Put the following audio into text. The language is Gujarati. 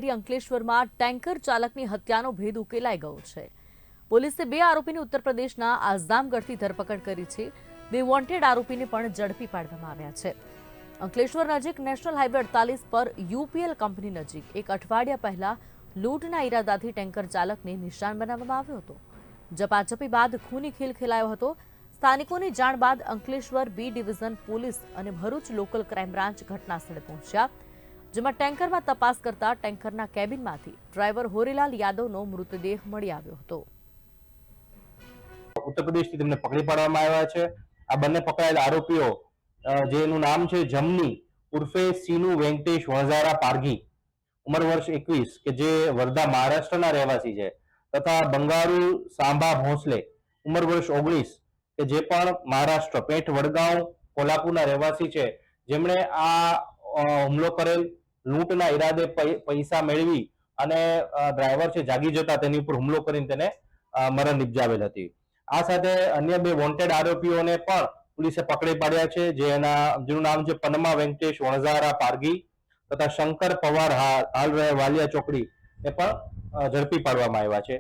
નગરી અંકલેશ્વરમાં ટેન્કર ચાલકની હત્યાનો ભેદ ઉકેલાઈ ગયો છે। પોલીસે 2 આરોપીની ઉત્તર પ્રદેશના આઝામગઢથી ધરપકડ કરી છે। 2 વોન્ટેડ આરોપીને પણ ઝડપી પાડવામાં આવ્યા છે। અંકલેશ્વર નજીક નેશનલ હાઈવે 48 પર યુપીએલ કંપની નજીક એક અઠવાડિયા પહેલા લૂંટના ઈરાદાથી ટેન્કર ચાલકને નિશાન બનાવવામાં આવ્યો હતો। ઝપાઝપી બાદ ખૂની ખેલ ખેલાયો હતો। સ્થાનિકોની જાણ બાદ અંકલેશ્વર બી ડિવિઝન પોલીસ અને ભરૂચ લોકલ ક્રાઇમ બ્રાન્ચ ઘટનાસ્થળે પહોંચ્યા, જેમાં ટેન્કરમાં તપાસ કરતા ટેન્કરના કેબિનમાંથી ડ્રાઈવર હોરીલાલ યાદવનો મૃતદેહ મળી આવ્યો હતો। ઉત્તર પ્રદેશથી તેમને પકડી પાડવામાં આવ્યા છે। આ બંને પકડાયેલા આરોપીઓ જેનું નામ છે જમની ઉર્ફે સીનુ વેંકટેશ વણઝારા પારઘી, ઉંમર વર્ષ 21, કે જે વર્ધા મહારાષ્ટ્રના રહેવાસી છે, તથા બંગારુ સાંભા ભોંસલે, ઉંમર વર્ષ 19, કે જે પણ મહારાષ્ટ્ર પેઠ વડગાંવ કોલ્હાપુરના રહેવાસી છે, જેમણે આ હુમલો કરેલ, લૂંટના ઈરાદે પૈસા મેળવી અને ડ્રાઈવર છે જાગી જતા તેની ઉપર હુમલો કરીને તેને મરણ નિપજાવેલ હતી। આ સાથે અન્ય 2 વોન્ટેડ આરોપીઓને પણ પોલીસે પકડી પાડ્યા છે, જેનું નામ છે પનમાં વેંકટેશ વણઝારા પારઘી તથા શંકર પવાર હાલ રહે વાલિયા ચોકડી, એ પણ ઝડપી પાડવામાં આવ્યા છે।